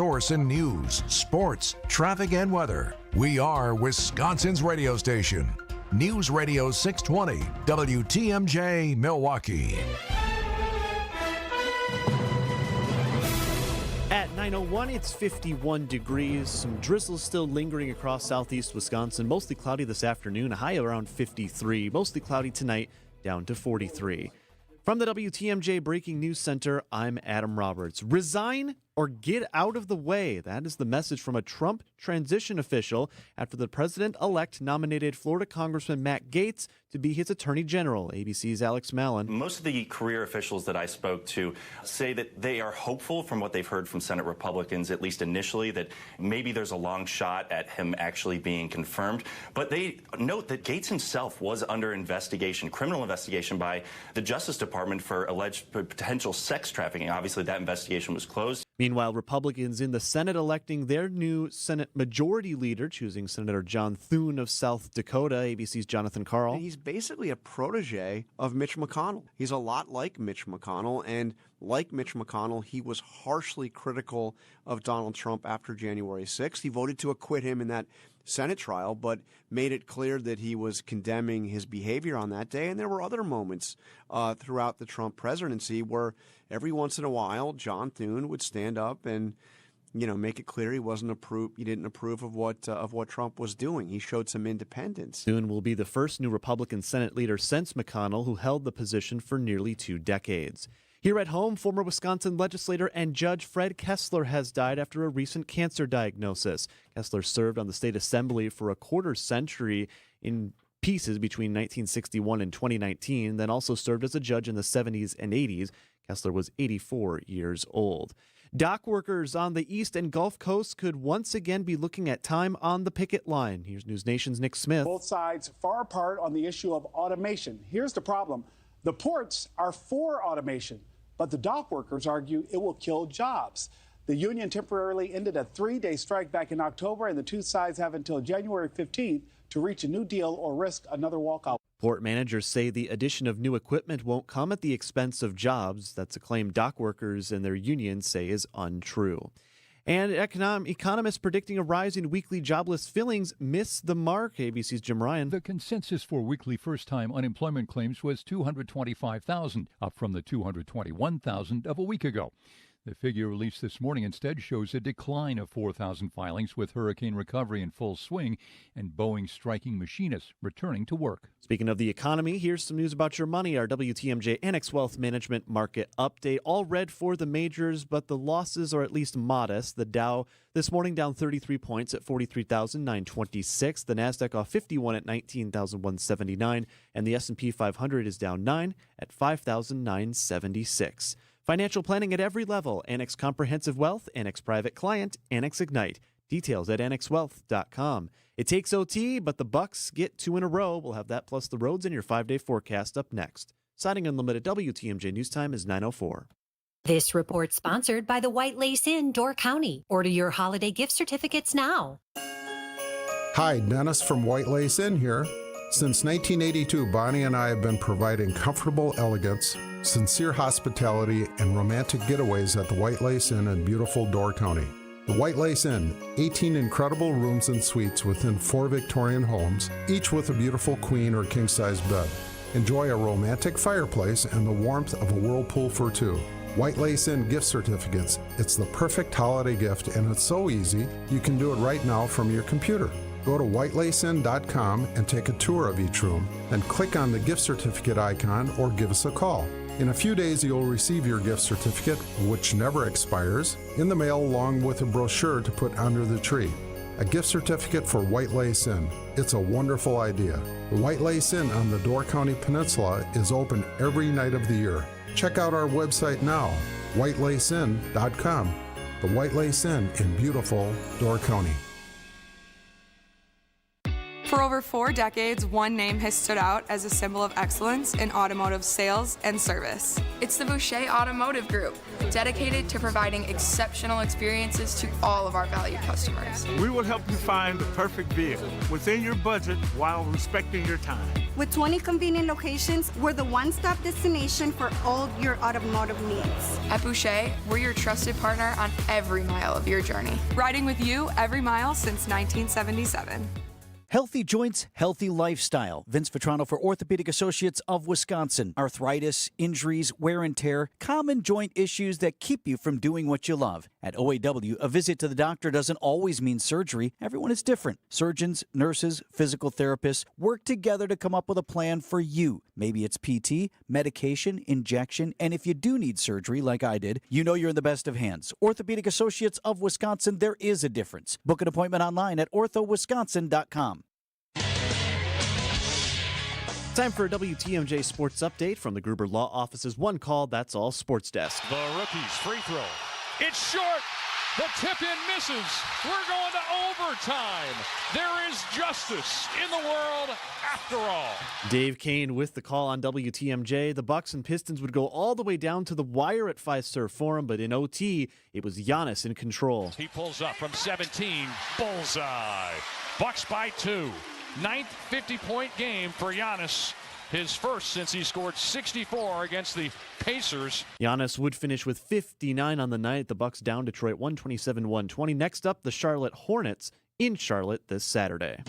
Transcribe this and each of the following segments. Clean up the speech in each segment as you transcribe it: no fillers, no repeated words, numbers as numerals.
source in news, sports, traffic, and weather. We are Wisconsin's radio station. News Radio 620, WTMJ, Milwaukee. At 9:01, it's 51 degrees. Some drizzle still lingering across southeast Wisconsin. Mostly cloudy this afternoon, a high around 53. Mostly cloudy tonight, down to 43. From the WTMJ Breaking News Center, I'm Adam Roberts. Resign or get out of the way. That is the message from a Trump transition official after the president-elect nominated Florida Congressman Matt Gaetz to be his attorney general. ABC's Alex Mallon. Most of the career officials that I spoke to say that they are hopeful from what they've heard from Senate Republicans, at least initially, that maybe there's a long shot at him actually being confirmed. But they note that Gaetz himself was under investigation, criminal investigation by the Justice Department for alleged potential sex trafficking. Obviously, that investigation was closed. Meanwhile, Republicans in the Senate electing their new Senate Majority Leader, choosing Senator John Thune of South Dakota. ABC's Jonathan Karl. He's basically a protege of Mitch McConnell. He's a lot like Mitch McConnell, and like Mitch McConnell, he was harshly critical of Donald Trump after January 6th. He voted to acquit him in that Senate trial, but made it clear that he was condemning his behavior on that day. And there were other moments throughout the Trump presidency where every once in a while, John Thune would stand up and, make it clear he didn't approve of what Trump was doing. He showed some independence. Thune will be the first new Republican Senate leader since McConnell, who held the position for nearly 2 decades. Here at home, former Wisconsin legislator and judge Fred Kessler has died after a recent cancer diagnosis. Kessler served on the state assembly for a quarter century in pieces between 1961 and 2019, then also served as a judge in the 70s and 80s. Kessler was 84 years old. Dock workers on the East and Gulf Coast could once again be looking at time on the picket line. Here's News Nation's Nick Smith. Both sides far apart on the issue of automation. Here's the problem. The ports are for automation, but the dock workers argue it will kill jobs. The union temporarily ended a 3-day strike back in October, and the two sides have until January 15th to reach a new deal or risk another walkout. Port managers say the addition of new equipment won't come at the expense of jobs. That's a claim dock workers and their unions say is untrue. And economists predicting a rise in weekly jobless fillings miss the mark. ABC's Jim Ryan. The consensus for weekly first-time unemployment claims was 225,000, up from the 221,000 of a week ago. The figure released this morning instead shows a decline of 4,000 filings, with hurricane recovery in full swing and Boeing striking machinists returning to work. Speaking of the economy, here's some news about your money. Our WTMJ Annex Wealth Management Market Update. All red for the majors, but the losses are at least modest. The Dow this morning down 33 points at 43,926. The Nasdaq off 51 at 19,179. And the S&P 500 is down 9 at 5,976. Financial planning at every level. Annex Comprehensive Wealth, Annex Private Client, Annex Ignite. Details at annexwealth.com. It takes OT, but the Bucks get 2 in a row. We'll have that plus the roads in your 5-day forecast up next. Citing Unlimited, WTMJ News Time is 9:04. This report sponsored by the White Lace Inn, Door County. Order your holiday gift certificates now. Hi, Dennis from White Lace Inn here. Since 1982, Bonnie and I have been providing comfortable elegance, sincere hospitality, and romantic getaways at the White Lace Inn in beautiful Door County. The White Lace Inn, 18 incredible rooms and suites within 4 Victorian homes, each with a beautiful queen or king-size bed. Enjoy a romantic fireplace and the warmth of a whirlpool for 2. White Lace Inn gift certificates. It's the perfect holiday gift, and it's so easy, you can do it right now from your computer. Go to whitelaceinn.com and take a tour of each room, then click on the gift certificate icon or give us a call. In a few days, you'll receive your gift certificate, which never expires, in the mail along with a brochure to put under the tree. A gift certificate for White Lace Inn. It's a wonderful idea. The White Lace Inn on the Door County Peninsula is open every night of the year. Check out our website now, whitelaceinn.com. The White Lace Inn in beautiful Door County. For over 4 decades, one name has stood out as a symbol of excellence in automotive sales and service. It's the Boucher Automotive Group, dedicated to providing exceptional experiences to all of our valued customers. We will help you find the perfect vehicle within your budget while respecting your time. With 20 convenient locations, we're the one-stop destination for all your automotive needs. At Boucher, we're your trusted partner on every mile of your journey, riding with you every mile since 1977. Healthy joints, healthy lifestyle. Vince Vitrano for Orthopedic Associates of Wisconsin. Arthritis, injuries, wear and tear, common joint issues that keep you from doing what you love. At OAW, a visit to the doctor doesn't always mean surgery. Everyone is different. Surgeons, nurses, physical therapists work together to come up with a plan for you. Maybe it's PT, medication, injection, and if you do need surgery like I did, you know you're in the best of hands. Orthopedic Associates of Wisconsin, there is a difference. Book an appointment online at orthowisconsin.com. Time for a WTMJ Sports Update from the Gruber Law Office's One Call, That's All Sports Desk. The rookies free throw. It's short. The tip-in misses. We're going to overtime. There is justice in the world after all. Dave Kane with the call on WTMJ. The Bucks and Pistons would go all the way down to the wire at Fiserv Forum, but in OT, it was Giannis in control. He pulls up from 17. Bullseye. Bucks by 2. Ninth 50-point game for Giannis. His first since he scored 64 against the Pacers. Giannis would finish with 59 on the night. The Bucks down Detroit 127-120. Next up, the Charlotte Hornets in Charlotte this Saturday.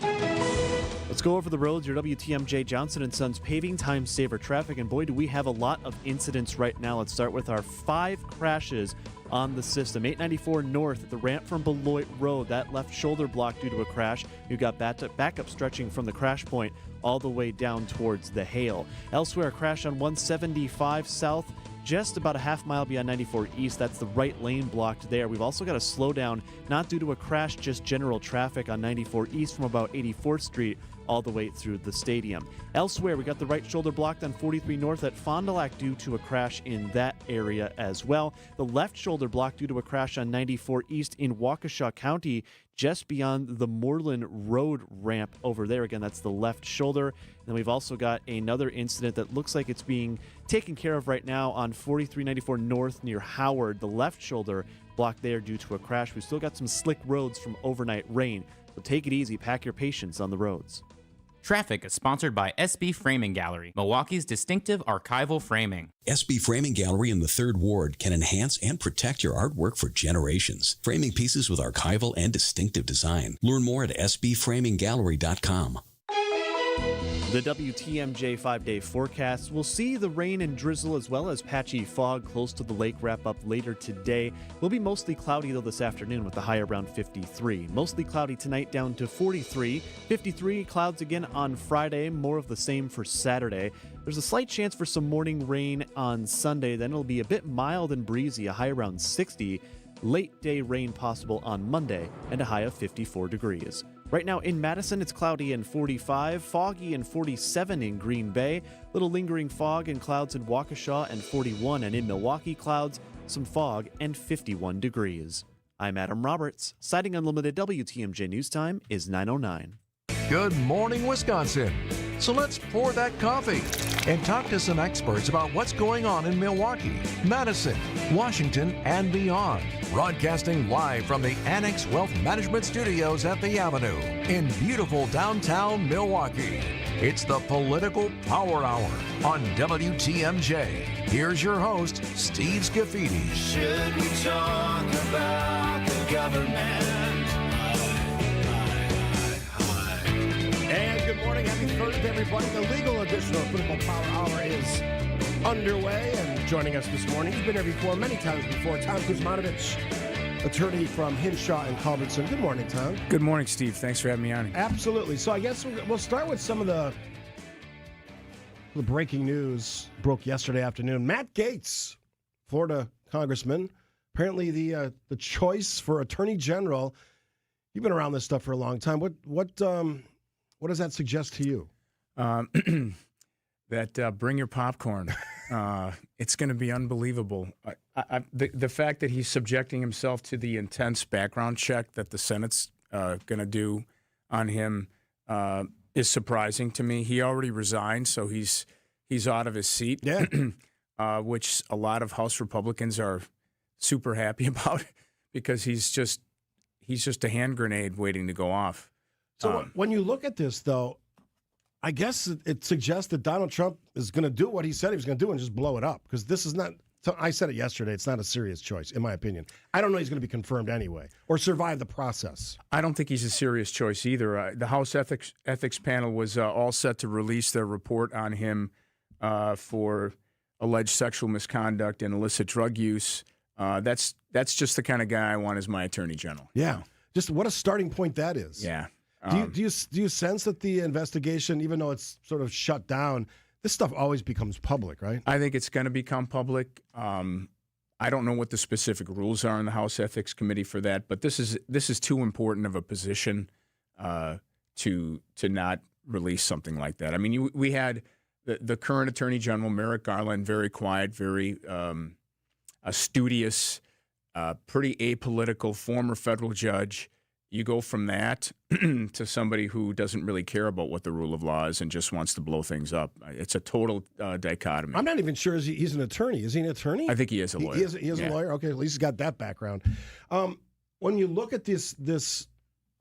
Let's go over the roads. Your WTMJ Johnson & Sons paving time saver traffic. And boy, do we have a lot of incidents right now. Let's start with our 5 crashes on the system. 894 north at the ramp from Beloit Road. That left shoulder block due to a crash. You got backup stretching from the crash point all the way down towards the Hale. Elsewhere, a crash on 175 south, just about a half mile beyond 94 east. That's the right lane blocked there. We've also got a slowdown, not due to a crash, just general traffic on 94 east from about 84th Street all the way through the stadium. Elsewhere, we got the right shoulder blocked on 43 north at Fond du Lac due to a crash in that area as well. The left shoulder blocked due to a crash on 94 east in Waukesha County, just beyond the Moreland Road ramp over there. Again, that's the left shoulder. And then we've also got another incident that looks like it's being taken care of right now on 4394 north near Howard. The left shoulder blocked there due to a crash. We've still got some slick roads from overnight rain. So take it easy, pack your patience on the roads. Traffic is sponsored by SB Framing Gallery, Milwaukee's distinctive archival framing. SB Framing Gallery in the 3rd Ward can enhance and protect your artwork for generations. Framing pieces with archival and distinctive design. Learn more at sbframinggallery.com. The WTMJ 5-day forecast will see the rain and drizzle as well as patchy fog close to the lake wrap up later today. Will be mostly cloudy though this afternoon with the high around 53. Mostly cloudy tonight down to 43. 53 clouds again on Friday. More of the same for Saturday. There's a slight chance for some morning rain on Sunday. Then it'll be a bit mild and breezy, a high around 60. Late day rain possible on Monday and a high of 54 degrees. Right now in Madison, it's cloudy and 45, foggy and 47 in Green Bay, little lingering fog and clouds in Waukesha and 41, and in Milwaukee, clouds, some fog and 51 degrees. I'm Adam Roberts. Citing Unlimited, WTMJ News Time is 9:09. Good morning, Wisconsin. So let's pour that coffee and talk to some experts about what's going on in Milwaukee, Madison, Washington, and beyond. Broadcasting live from the Annex Wealth Management Studios at the Avenue in beautiful downtown Milwaukee. It's the Political Power Hour on WTMJ. Here's your host, Steve Scaffidi. Should we talk about the government? And good morning, happy Thursday, everybody. The legal edition of Political Power Hour is underway, and joining us this morning, he's been here before, many times before, Tom Kuzmanovich, attorney from Hinshaw and Culbertson. Good morning, Tom. Good morning, Steve. Thanks for having me on. Absolutely. So I guess we'll start with some of the breaking news broke yesterday afternoon. Matt Gaetz, Florida congressman, apparently the choice for attorney general. You've been around this stuff for a long time. What does that suggest to you? That bring your popcorn. It's going to be unbelievable. The fact that he's subjecting himself to the intense background check that the Senate's going to do on him is surprising to me. He already resigned, so he's out of his seat. Yeah. Which a lot of House Republicans are super happy about because he's just a hand grenade waiting to go off. So when you look at this, though, I guess it suggests that Donald Trump is going to do what he said he was going to do and just blow it up, because this is not. I said it yesterday. It's not a serious choice, in my opinion. I don't know he's going to be confirmed anyway or survive the process. I don't think he's a serious choice either. The House Ethics Panel was all set to release their report on him for alleged sexual misconduct and illicit drug use. That's just the kind of guy I want as my attorney general. Yeah, just what a starting point that is. Yeah. Do you sense that the investigation, even though it's sort of shut down, this stuff always becomes public, right? I think it's going to become public. I don't know what the specific rules are in the House Ethics Committee for that, but this is too important of a position to not release something like that. I mean, we had the current Attorney General, Merrick Garland, very quiet, very studious, pretty apolitical, former federal judge. You go from that to somebody who doesn't really care about what the rule of law is and just wants to blow things up. It's a total dichotomy. I'm not even sure he's an attorney. Is he an attorney? I think he is a lawyer. He is a lawyer? Okay, at least he's got that background. When you look at this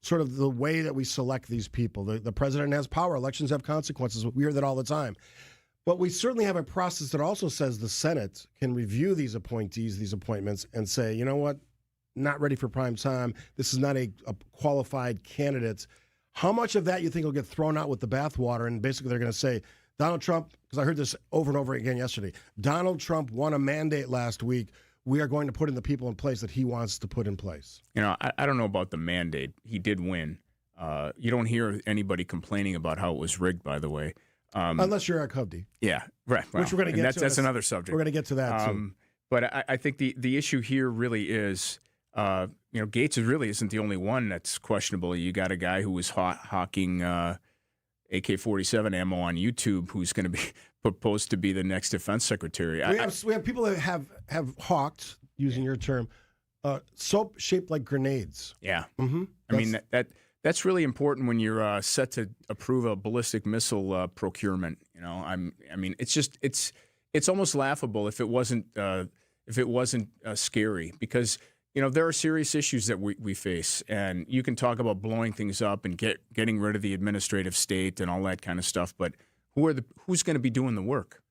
sort of the way that we select these people, the president has power, elections have consequences. We hear that all the time. But we certainly have a process that also says the Senate can review these appointees, these appointments, and say, you know what? Not ready for prime time. This is not a qualified candidate. How much of that you think will get thrown out with the bathwater? And basically they're going to say, Donald Trump, because I heard this over and over again yesterday, Donald Trump won a mandate last week. We are going to put in the people in place that he wants to put in place. You know, I don't know about the mandate. He did win. You don't hear anybody complaining about how it was rigged, by the way. Unless you're Eric Hovde. Yeah, right. Well, which we're going to get to. That's another subject. We're going to get to that, too. But I think the issue here really is, Gates really isn't the only one that's questionable. You got a guy who was hawking AK-47 ammo on YouTube who's going to be proposed to be the next defense secretary. We have people that have hawked, using your term, soap shaped like grenades. Yeah. Mm-hmm. I mean, that's really important when you're set to approve a ballistic missile procurement. You know, it's almost laughable if it wasn't scary, because there are serious issues that we face, and you can talk about blowing things up and getting rid of the administrative state and all that kind of stuff, but who's going to be doing the work?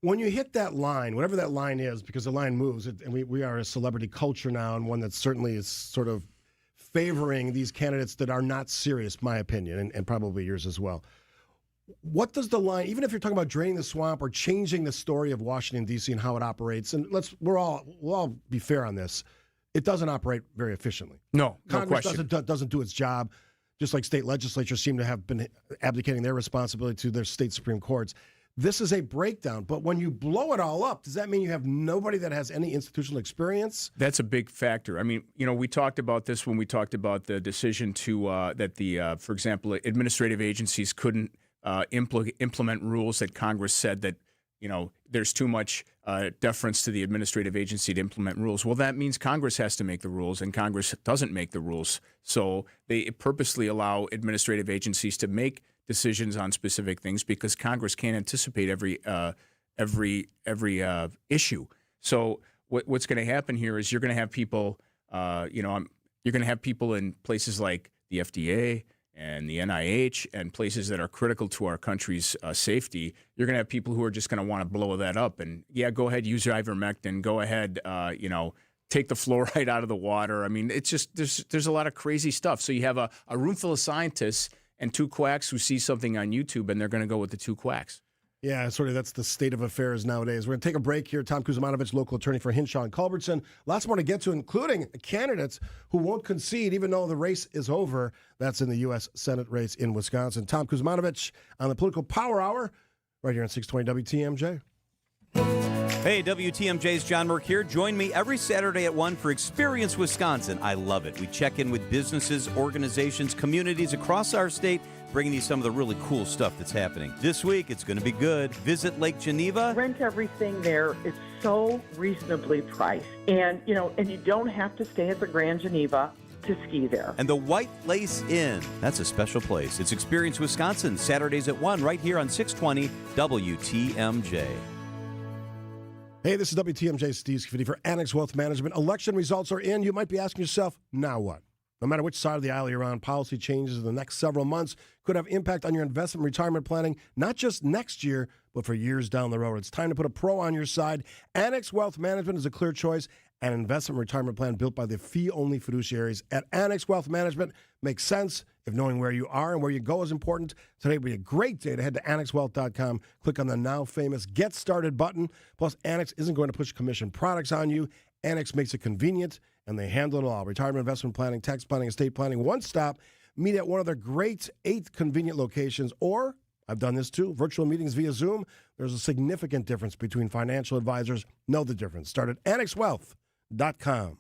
When you hit that line, whatever that line is, because the line moves, and we are a celebrity culture now, and one that certainly is sort of favoring these candidates that are not serious, my opinion, and probably yours as well. What does the line, even if you're talking about draining the swamp or changing the story of Washington, D.C. and how it operates, and we'll all be fair on this, it doesn't operate very efficiently. No Congress question. doesn't do its job, just like state legislatures seem to have been abdicating their responsibility to their state Supreme Courts. This is a breakdown, but when you blow it all up, does that mean you have nobody that has any institutional experience? That's a big factor. I mean, we talked about this when we talked about the decision to for example, administrative agencies couldn't implement rules that Congress said that, there's too much deference to the administrative agency to implement rules. Well, that means Congress has to make the rules, and Congress doesn't make the rules. So they purposely allow administrative agencies to make decisions on specific things because Congress can't anticipate every issue. So what's going to happen here is you're going to have people, you're going to have people in places like the FDA and the NIH and places that are critical to our country's safety. You're going to have people who are just going to want to blow that up. And yeah, go ahead, use ivermectin. Go ahead, take the fluoride out of the water. I mean, it's just there's a lot of crazy stuff. So you have a room full of scientists and two quacks who see something on YouTube, and they're going to go with the two quacks. Yeah, sort of that's the state of affairs nowadays. We're going to take a break here. Tom Kuzmanovich, local attorney for Hinshaw and Culbertson. Lots more to get to, including candidates who won't concede even though the race is over. That's in the U.S. Senate race in Wisconsin. Tom Kuzmanovich on the Political Power Hour right here on 620 WTMJ. Hey, WTMJ's John Merck here. Join me every Saturday at 1 for Experience Wisconsin. I love it. We check in with businesses, organizations, communities across our state, bringing you some of the really cool stuff that's happening. This week, it's going to be good. Visit Lake Geneva. Rent everything there is so reasonably priced. And, and you don't have to stay at the Grand Geneva. to ski there. And the White Lace Inn, that's a special place. It's Experience Wisconsin, Saturdays at 1, right here on 620 WTMJ. Hey, this is WTMJ Steve Scaffidi for Annex Wealth Management. Election results are in. You might be asking yourself, now what? No matter which side of the aisle you're on, policy changes in the next several months could have impact on your investment and retirement planning, not just next year, but for years down the road. It's time to put a pro on your side. Annex Wealth Management is a clear choice, and an investment and retirement plan built by the fee-only fiduciaries at Annex Wealth Management makes sense if knowing where you are and where you go is important. Today would be a great day to head to AnnexWealth.com, click on the now famous Get Started button. Plus, Annex isn't going to push commission products on you. Annex makes it convenient, and they handle it all. Retirement investment planning, tax planning, estate planning, one stop. Meet at one of their great 8 convenient locations, or I've done this too, virtual meetings via Zoom. There's a significant difference between financial advisors. Know the difference. Start at AnnexWealth.com.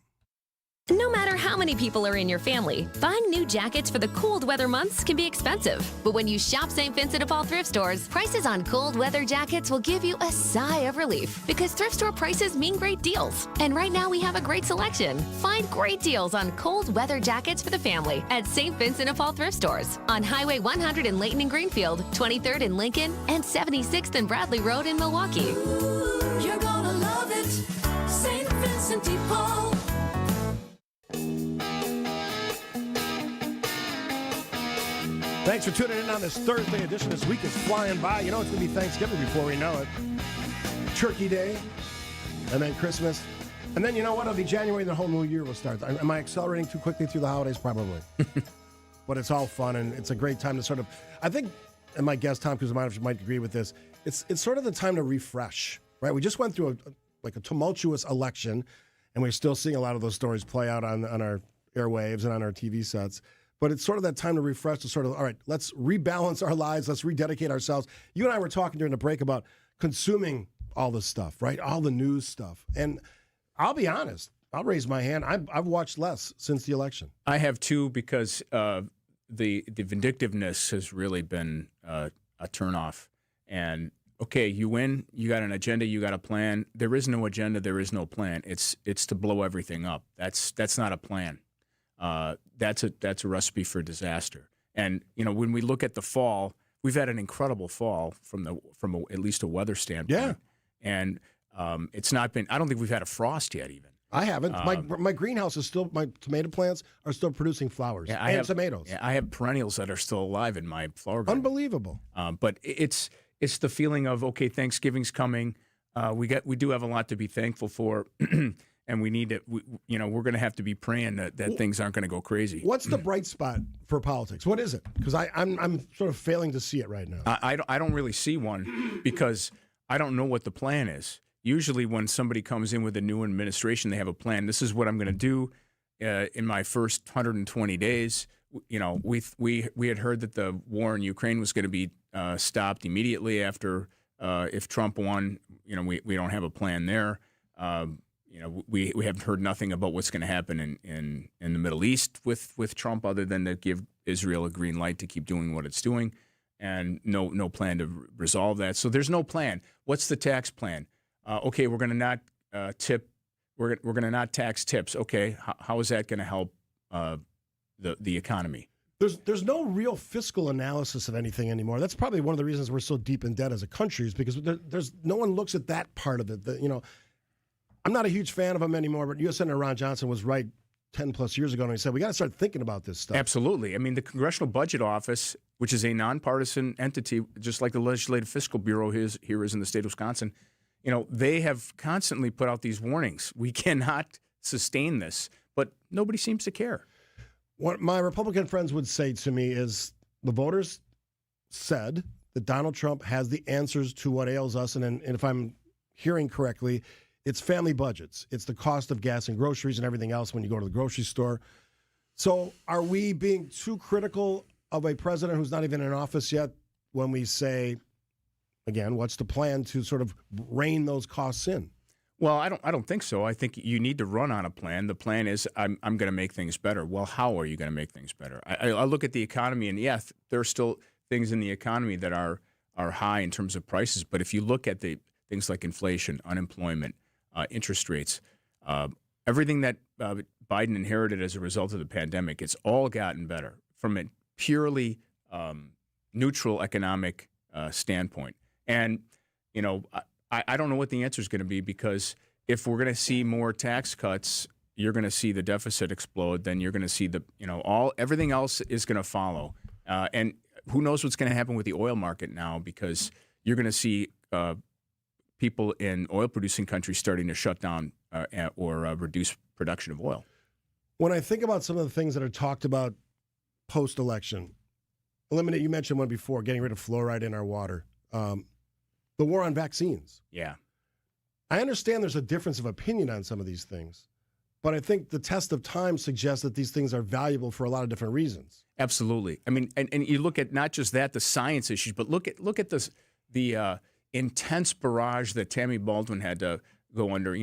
No matter how many people are in your family, buying new jackets for the cold weather months can be expensive. But when you shop St. Vincent de Paul thrift stores, prices on cold weather jackets will give you a sigh of relief because thrift store prices mean great deals. And right now we have a great selection. Find great deals on cold weather jackets for the family at St. Vincent de Paul thrift stores on Highway 100 in Layton and Greenfield, 23rd in Lincoln, and 76th and Bradley Road in Milwaukee. You're gonna love it, St. Vincent de Paul. Thanks for tuning in on this Thursday edition. This week is flying by. You know it's going to be Thanksgiving before we know it. Turkey Day, and then Christmas. And then you know what? It'll be January and the whole new year will start. Am I accelerating too quickly through the holidays? Probably. But it's all fun, and it's a great time to sort of, I think, and my guest Tom Kuzmanovic might agree with this, it's sort of the time to refresh, right? We just went through a tumultuous election, and we're still seeing a lot of those stories play out on our airwaves and on our TV sets. But it's sort of that time to refresh, to sort of, all right, let's rebalance our lives. Let's rededicate ourselves. You and I were talking during the break about consuming all this stuff, right? All the news stuff. And I'll be honest. I'll raise my hand. I've watched less since the election. I have too, because the vindictiveness has really been a turnoff. And okay, you win. You got an agenda. You got a plan. There is no agenda. There is no plan. It's to blow everything up. That's not a plan. That's a recipe for disaster. And you know, when we look at the fall, we've had an incredible fall from at least a weather standpoint. Yeah. And it's not been. I don't think we've had a frost yet, even. I haven't. My greenhouse is still. My tomato plants are still producing flowers and tomatoes. Yeah, I have perennials that are still alive in my flower garden. Unbelievable. But it's the feeling of, okay, Thanksgiving's coming. We do have a lot to be thankful for. And we need to, we're going to have to be praying that things aren't going to go crazy. What's the bright spot for politics? What is it? Because I'm sort of failing to see it right now. I don't really see one because I don't know what the plan is. Usually when somebody comes in with a new administration, they have a plan. This is what I'm going to do in my first 120 days. You know, we had heard that the war in Ukraine was going to be stopped immediately after if Trump won. You know, we don't have a plan there. You know, we haven't heard nothing about what's going to happen in the Middle East with Trump, other than to give Israel a green light to keep doing what it's doing, and no plan to resolve that. So there's no plan. What's the tax plan? Okay, we're going to not tip. We're going to not tax tips. Okay, how is that going to help the economy? There's no real fiscal analysis of anything anymore. That's probably one of the reasons we're so deep in debt as a country, is because there's no one looks at that part of it. I'm not a huge fan of him anymore, but U.S. Senator Ron Johnson was right 10 plus years ago, and he said, we got to start thinking about this stuff. Absolutely. I mean, the Congressional Budget Office, which is a nonpartisan entity, just like the Legislative Fiscal Bureau here is in the state of Wisconsin, they have constantly put out these warnings. We cannot sustain this, but nobody seems to care. What my Republican friends would say to me is the voters said that Donald Trump has the answers to what ails us, and if I'm hearing correctly, it's family budgets. It's the cost of gas and groceries and everything else when you go to the grocery store. So are we being too critical of a president who's not even in office yet when we say, again, what's the plan to sort of rein those costs in? Well, I don't think so. I think you need to run on a plan. The plan is I'm going to make things better. Well, how are you going to make things better? I look at the economy, and yes, there are still things in the economy that are high in terms of prices. But if you look at the things like inflation, unemployment, interest rates, everything that Biden inherited as a result of the pandemic, it's all gotten better from a purely neutral economic standpoint. And, I don't know what the answer is going to be, because if we're going to see more tax cuts, you're going to see the deficit explode. Then you're going to see everything else is going to follow. And who knows what's going to happen with the oil market now, because you're going to see people in oil-producing countries starting to shut down or reduce production of oil. When I think about some of the things that are talked about post-election, you mentioned one before, getting rid of fluoride in our water, the war on vaccines. Yeah. I understand there's a difference of opinion on some of these things, but I think the test of time suggests that these things are valuable for a lot of different reasons. Absolutely. I mean, and you look at not just that, the science issues, but look at this, the intense barrage that Tammy Baldwin had to go under,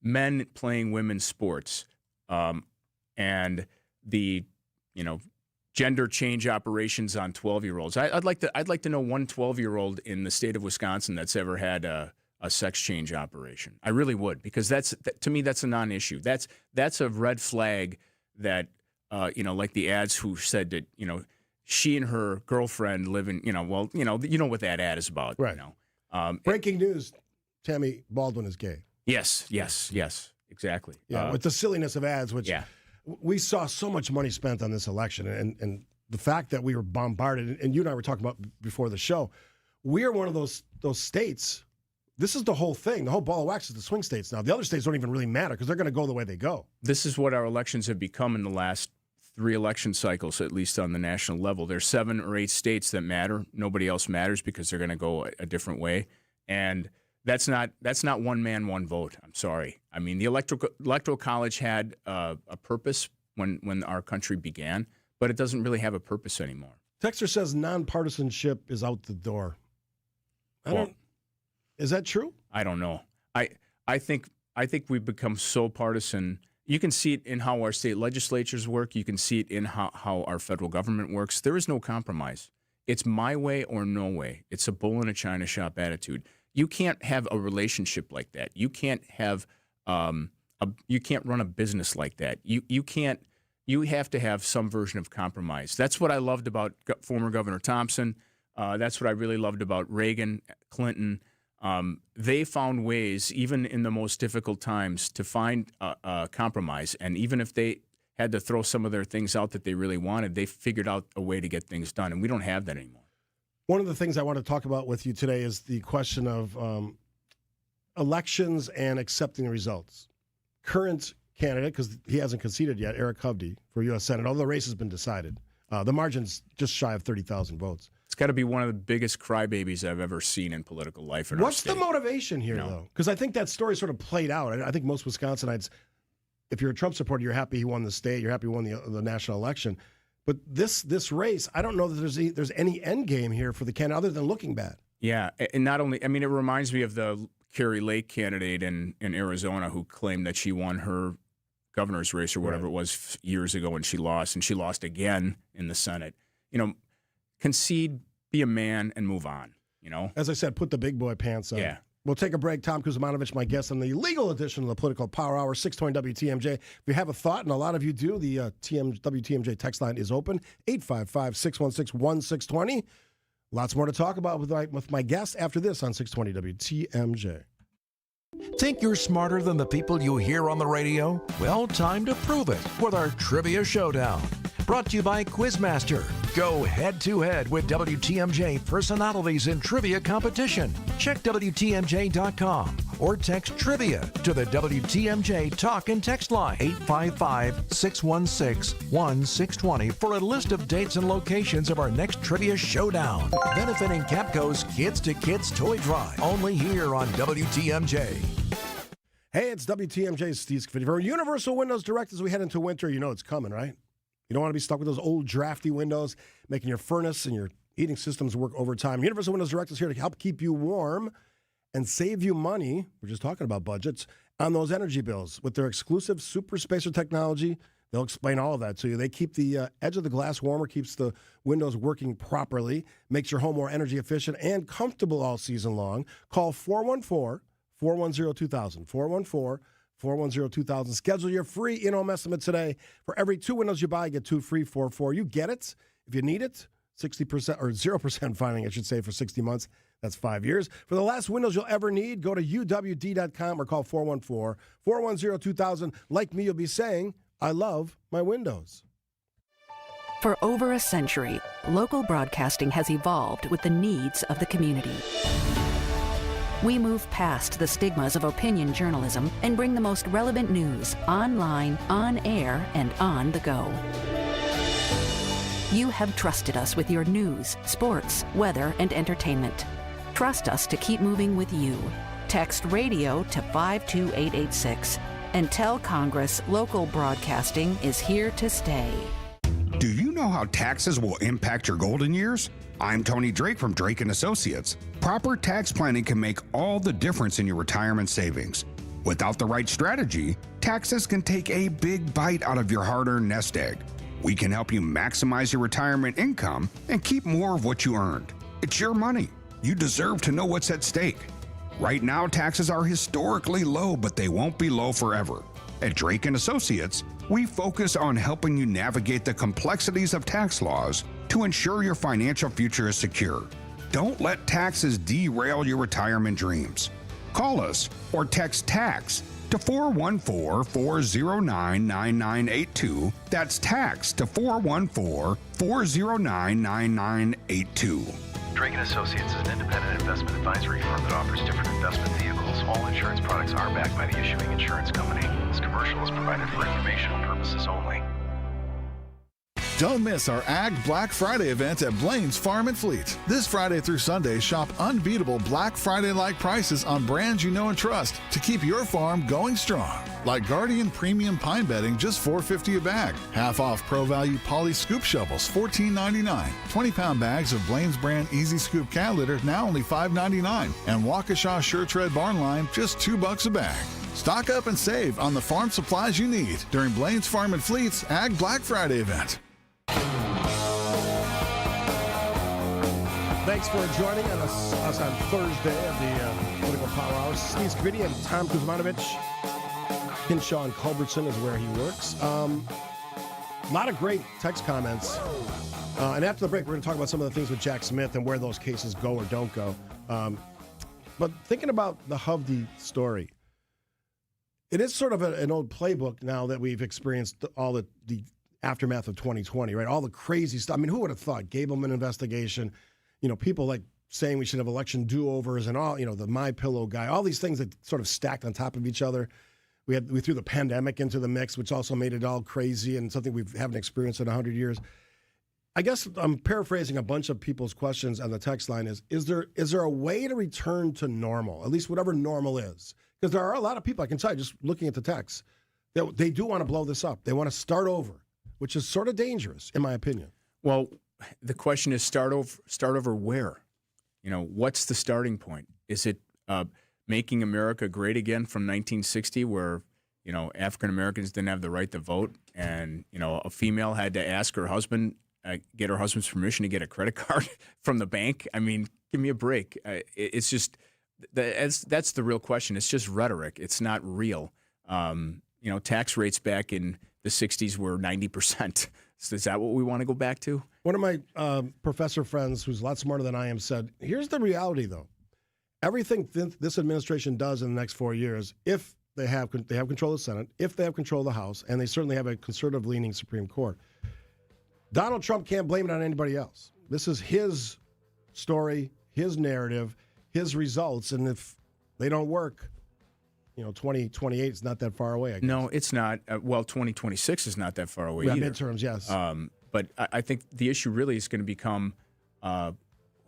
men playing women's sports, and the, gender change operations on 12-year-olds. I'd like to know one 12-year-old in the state of Wisconsin that's ever had a sex change operation. I really would, because to me, that's a non-issue. That's a red flag that, like the ads who said that, she and her girlfriend live in, you know what that ad is about. Right. Breaking news, Tammy Baldwin is gay. Yes, exactly. Yeah, with the silliness of ads, which we saw so much money spent on this election, and the fact that we were bombarded, and you and I were talking about before the show, we are one of those states. This is the whole thing. The whole ball of wax is the swing states now. The other states don't even really matter because they're going to go the way they go. This is what our elections have become in the last 3 election cycles, at least on the national level. There's 7 or 8 states that matter. Nobody else matters because they're going to go a different way. And that's not one man, one vote. I'm sorry. I mean, the electoral college had a purpose when our country began, but it doesn't really have a purpose anymore. Texter says nonpartisanship is out the door. Is that true? I don't know. I think we've become so partisan. You can see it in how our state legislatures work. You can see it in how our federal government works. There is no compromise. It's my way or no way. It's a bull in a china shop attitude. You can't have a relationship like that. You can't have you can't run a business like that. You have to have some version of compromise. That's what I loved about former Governor Thompson. That's what I really loved about Reagan, Clinton. They found ways, even in the most difficult times, to find a compromise. And even if they had to throw some of their things out that they really wanted, they figured out a way to get things done. And we don't have that anymore. One of the things I want to talk about with you today is the question of elections and accepting the results. Current candidate, because he hasn't conceded yet, Eric Hovde for U.S. Senate, although the race has been decided. The margin's just shy of 30,000 votes. It's got to be one of the biggest crybabies I've ever seen in political life in our What's state. the motivation here, though? Because I think that story sort of played out. I think most Wisconsinites, if you're a Trump supporter, you're happy he won the state, you're happy he won the national election. But this race, I don't know that there's any end game here for the candidate other than looking bad. Yeah, and not only, I mean, it reminds me of the Carrie Lake candidate in Arizona who claimed that she won her governor's race or whatever it was years ago, and she lost again in the Senate. Concede, be a man, and move on. As I said, put the big boy pants on. Yeah. We'll take a break. Tom Kuzmanovic, my guest on the legal edition of the Political Power Hour, 620 WTMJ. If you have a thought, and a lot of you do, the WTMJ text line is open, 855-616-1620. Lots more to talk about with my guest after this on 620 WTMJ. Think you're smarter than the people you hear on the radio? Well, time to prove it with our Trivia Showdown. Brought to you by Quizmaster. Go head-to-head with WTMJ personalities in trivia competition. Check WTMJ.com or text trivia to the WTMJ talk and text line 855-616-1620 for a list of dates and locations of our next Trivia Showdown. Benefiting Capco's Kids to Kids Toy Drive. Only here on WTMJ. Hey, it's WTMJ's Steve Scaffidi. For Universal Windows Direct, as we head into winter, you know it's coming, right? You don't want to be stuck with those old drafty windows, making your furnace and your heating systems work overtime. Universal Windows Direct is here to help keep you warm and save you money. We're just talking about budgets on those energy bills. With their exclusive super spacer technology, they'll explain all of that to you. They keep the edge of the glass warmer, keeps the windows working properly, makes your home more energy efficient and comfortable all season long. Call 414-410-2000, 410-2000. Schedule your free in-home estimate today. For every 2 windows you buy, get 2 free for 4. You get it. If you need it, 60% or 0% financing, I should say, for 60 months. That's 5 years. For the last windows you'll ever need, go to uwd.com or call 414-410-2000. Like me, you'll be saying, I love my windows. For over a century, local broadcasting has evolved with the needs of the community. We move past the stigmas of opinion journalism and bring the most relevant news online, on air, and on the go. You have trusted us with your news, sports, weather, and entertainment. Trust us to keep moving with you. Text radio to 52886 and tell Congress local broadcasting is here to stay. Do you know how taxes will impact your golden years? I'm Tony Drake from Drake & Associates. Proper tax planning can make all the difference in your retirement savings. Without the right strategy, taxes can take a big bite out of your hard-earned nest egg. We can help you maximize your retirement income and keep more of what you earned. It's your money. You deserve to know what's at stake. Right now, taxes are historically low, but they won't be low forever. At Drake & Associates, we focus on helping you navigate the complexities of tax laws to ensure your financial future is secure. Don't let taxes derail your retirement dreams. Call us or text TAX to 414-409-9982. That's TAX to 414-409-9982. Drake & Associates is an independent investment advisory firm that offers different investment vehicles. All insurance products are backed by the issuing insurance company. This commercial is provided for informational purposes only. Don't miss our Ag Black Friday event at Blaine's Farm and Fleet. This Friday through Sunday, shop unbeatable Black Friday-like prices on brands you know and trust to keep your farm going strong. Like Guardian Premium Pine Bedding, just $4.50 a bag. Half off Pro Value Poly Scoop Shovels, $14.99. 20-pound bags of Blaine's brand Easy Scoop Cat Litter, now only $5.99. And Waukesha Sure Tread Barn Line, just $2 a bag. Stock up and save on the farm supplies you need during Blaine's Farm and Fleet's Ag Black Friday event. Thanks for joining us on Thursday of the Political Power Hour. Steve Scaffidi and Tom Kuzmanovich. Hinshaw and Culbertson is where he works. A lot of great text comments. And after the break, we're going to talk about some of the things with Jack Smith and where those cases go or don't go. But thinking about the Hovde story, it is sort of an old playbook now that we've experienced all the aftermath of 2020, right? All the crazy stuff. I mean, who would have thought? Gableman investigation, people like saying we should have election do-overs and all, the My Pillow guy, all these things that sort of stacked on top of each other. We threw the pandemic into the mix, which also made it all crazy and something we haven't experienced in 100 years. I guess I'm paraphrasing a bunch of people's questions on the text line is there a way to return to normal, at least whatever normal is? Because there are a lot of people, I can tell you, just looking at the text, that they do want to blow this up. They want to start over, which is sort of dangerous, in my opinion. Well, the question is start over where? What's the starting point? Is it making America great again from 1960 where, African Americans didn't have the right to vote and, a female had to ask her husband, get her husband's permission to get a credit card from the bank? I mean, give me a break. It's just, that's the real question. It's just rhetoric. It's not real. Tax rates back in the 60s were 90%. So is that what we want to go back to? One of my professor friends, who's a lot smarter than I am, said, here's the reality, though. Everything this administration does in the next 4 years, if they have control of the Senate, if they have control of the House, and they certainly have a conservative-leaning Supreme Court, Donald Trump can't blame it on anybody else. This is his story, his narrative, his results, and if they don't work, 2028 is not that far away, I guess. No, it's not. 2026 is not that far away either. Midterms, yes. But I think the issue really is going to become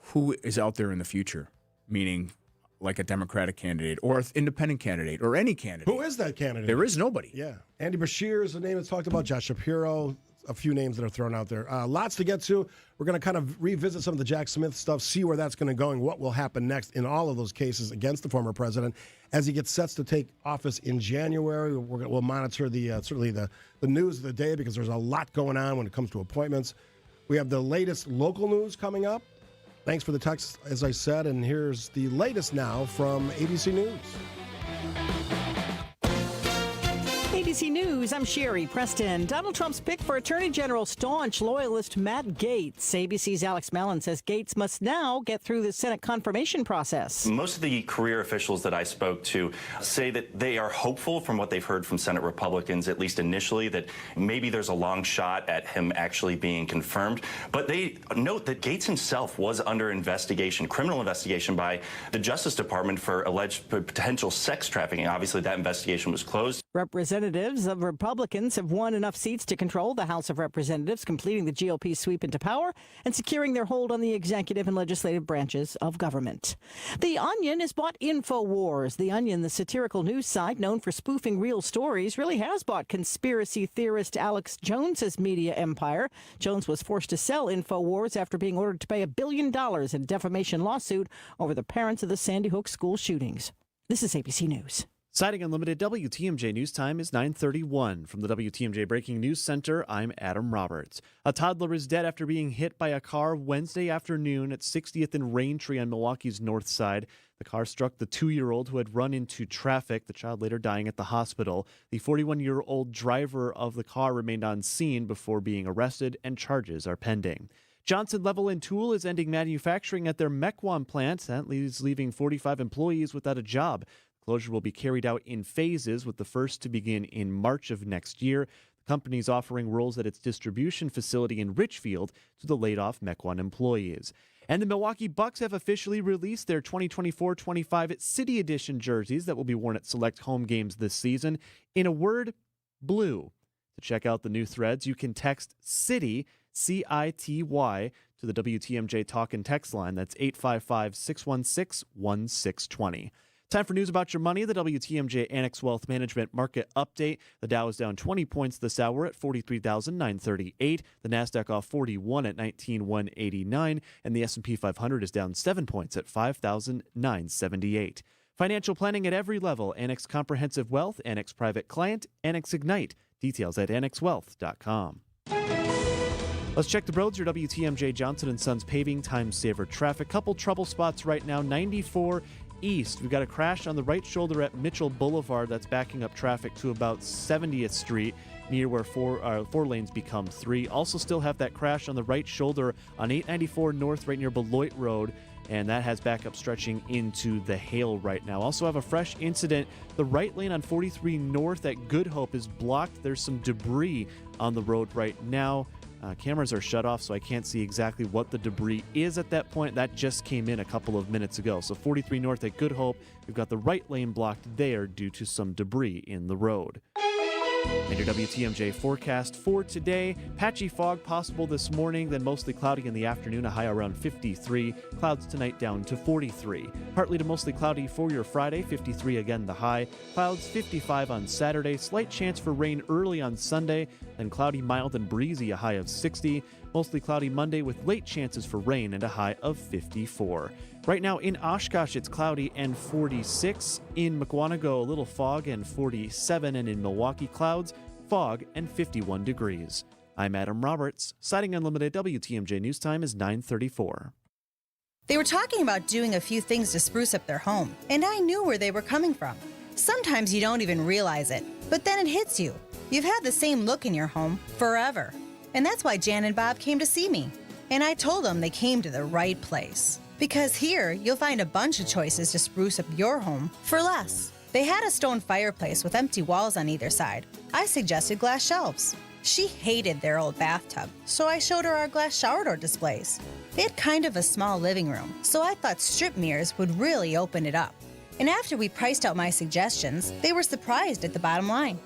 who is out there in the future, meaning like a Democratic candidate or an independent candidate or any candidate. Who is that candidate? There is nobody. Yeah. Andy Beshear is the name that's talked about, Josh Shapiro, a few names that are thrown out there. Lots to get to. We're going to kind of revisit some of the Jack Smith stuff, see where that's going to go and what will happen next in all of those cases against the former president as he gets set to take office in January. We'll monitor certainly the news of the day because there's a lot going on when it comes to appointments. We have the latest local news coming up. Thanks for the text, as I said, and here's the latest now from ABC News. ABC News, I'm Sherry Preston. Donald Trump's pick for Attorney General staunch loyalist Matt Gaetz. ABC's Alex Mallon says Gaetz must now get through the Senate confirmation process. Most of the career officials that I spoke to say that they are hopeful from what they've heard from Senate Republicans, at least initially, that maybe there's a long shot at him actually being confirmed. But they note that Gaetz himself was under investigation, criminal investigation by the Justice Department for alleged potential sex trafficking. Obviously, that investigation was closed. Representatives of Republicans have won enough seats to control the House of Representatives, completing the GOP's sweep into power and securing their hold on the executive and legislative branches of government. The Onion has bought InfoWars. The Onion, the satirical news site known for spoofing real stories, really has bought conspiracy theorist Alex Jones's media empire. Jones was forced to sell InfoWars after being ordered to pay $1 billion in a defamation lawsuit over the parents of the Sandy Hook school shootings. This is ABC News. Citing Unlimited, WTMJ News Time is 9:31. From the WTMJ Breaking News Center, I'm Adam Roberts. A toddler is dead after being hit by a car Wednesday afternoon at 60th and Raintree on Milwaukee's north side. The car struck the 2-year-old who had run into traffic, the child later dying at the hospital. The 41-year-old driver of the car remained on scene before being arrested, and charges are pending. Johnson Level & Tool is ending manufacturing at their Mequon plant. That is leaving 45 employees without a job. Closure will be carried out in phases, with the first to begin in March of next year. The company is offering roles at its distribution facility in Richfield to the laid-off Mequon employees. And the Milwaukee Bucks have officially released their 2024-25 City Edition jerseys that will be worn at select home games this season. In a word, blue. To check out the new threads, you can text CITY, C-I-T-Y, to the WTMJ talk and text line. That's 855-616-1620. Time for news about your money, the WTMJ Annex Wealth Management Market Update. The Dow is down 20 points this hour at 43,938. The NASDAQ off 41 at 19,189. And the S&P 500 is down 7 points at 5,978. Financial planning at every level. Annex Comprehensive Wealth, Annex Private Client, Annex Ignite. Details at annexwealth.com. Let's check the roads. Your WTMJ Johnson & Sons paving time saver traffic. Couple trouble spots right now. 94 east. We've got a crash on the right shoulder at Mitchell Boulevard that's backing up traffic to about 70th Street, near where four lanes become 3. Also still have that crash on the right shoulder on 894 North right near Beloit Road, and that has backup stretching into the Hale right now. Also have a fresh incident. The right lane on 43 North at Good Hope is blocked. There's some debris on the road right now. Cameras are shut off, so I can't see exactly what the debris is at that point. That just came in a couple of minutes ago. So 43 North at Good Hope, we've got the right lane blocked there due to some debris in the road. And your WTMJ forecast for today: patchy fog possible this morning, then mostly cloudy in the afternoon, a high around 53. Clouds tonight down to 43. Partly to mostly cloudy for your Friday, 53 again the high. Clouds 55 on Saturday. Slight chance for rain early on Sunday, then cloudy, mild, and breezy, a high of 60. Mostly cloudy Monday with late chances for rain and a high of 54. Right now in Oshkosh, it's cloudy and 46. In Mukwonago, a little fog and 47. And in Milwaukee, clouds, fog, and 51 degrees. I'm Adam Roberts. Citing Unlimited, WTMJ News Time is 9:34. They were talking about doing a few things to spruce up their home, and I knew where they were coming from. Sometimes you don't even realize it, but then it hits you. You've had the same look in your home forever. And that's why Jan and Bob came to see me. And I told them they came to the right place. Because here, you'll find a bunch of choices to spruce up your home for less. They had a stone fireplace with empty walls on either side. I suggested glass shelves. She hated their old bathtub, so I showed her our glass shower door displays. They had kind of a small living room, so I thought strip mirrors would really open it up. And after we priced out my suggestions, they were surprised at the bottom line.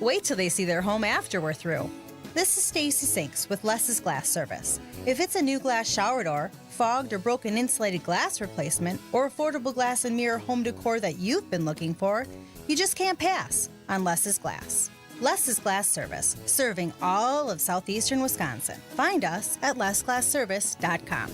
Wait till they see their home after we're through. This is Stacy Sinks with Less's Glass Service. If it's a new glass shower door, fogged or broken insulated glass replacement, or affordable glass and mirror home decor that you've been looking for, you just can't pass on Less's Glass. Less's Glass Service, serving all of southeastern Wisconsin. Find us at lessglassservice.com.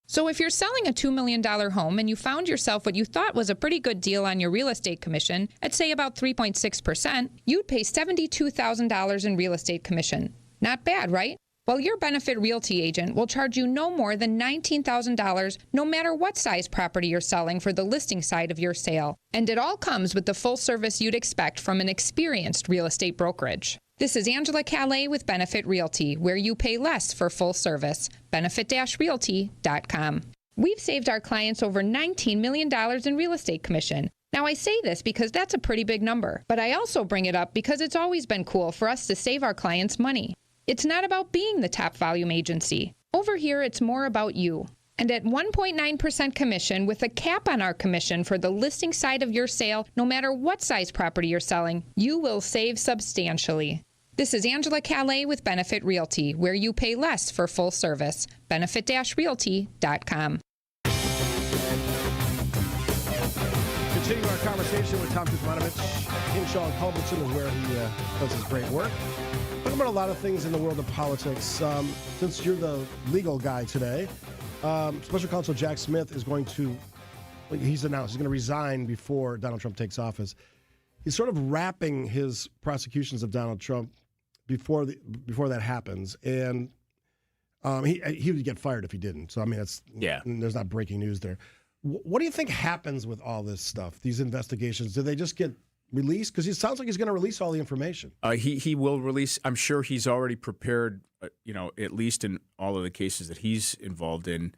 So if you're selling a $2 million home and you found yourself what you thought was a pretty good deal on your real estate commission at, say, about 3.6%, you'd pay $72,000 in real estate commission. Not bad, right? While your Benefit Realty agent will charge you no more than $19,000 no matter what size property you're selling for the listing side of your sale. And it all comes with the full service you'd expect from an experienced real estate brokerage. This is Angela Calais with Benefit Realty, where you pay less for full service. Benefit-realty.com. We've saved our clients over $19 million in real estate commission. Now, I say this because that's a pretty big number, but I also bring it up because it's always been cool for us to save our clients money. It's not about being the top volume agency. Over here, it's more about you. And at 1.9% commission with a cap on our commission for the listing side of your sale, no matter what size property you're selling, you will save substantially. This is Angela Calais with Benefit Realty, where you pay less for full service. Benefit-realty.com. Continuing our conversation with Tom Kuzmanovich. Hinshaw and Culbertson is where he does his great work. Talking about a lot of things in the world of politics. Since you're the legal guy today, Special Counsel Jack Smith is going to, he's announced, he's going to resign before Donald Trump takes office. He's sort of wrapping his prosecutions of Donald Trump before that happens. And he would get fired if he didn't. So, I mean, there's not breaking news there. What do you think happens with all this stuff, these investigations? Do they just get released? Because it sounds like he's going to release all the information. He will release. I'm sure he's already prepared, at least in all of the cases that he's involved in,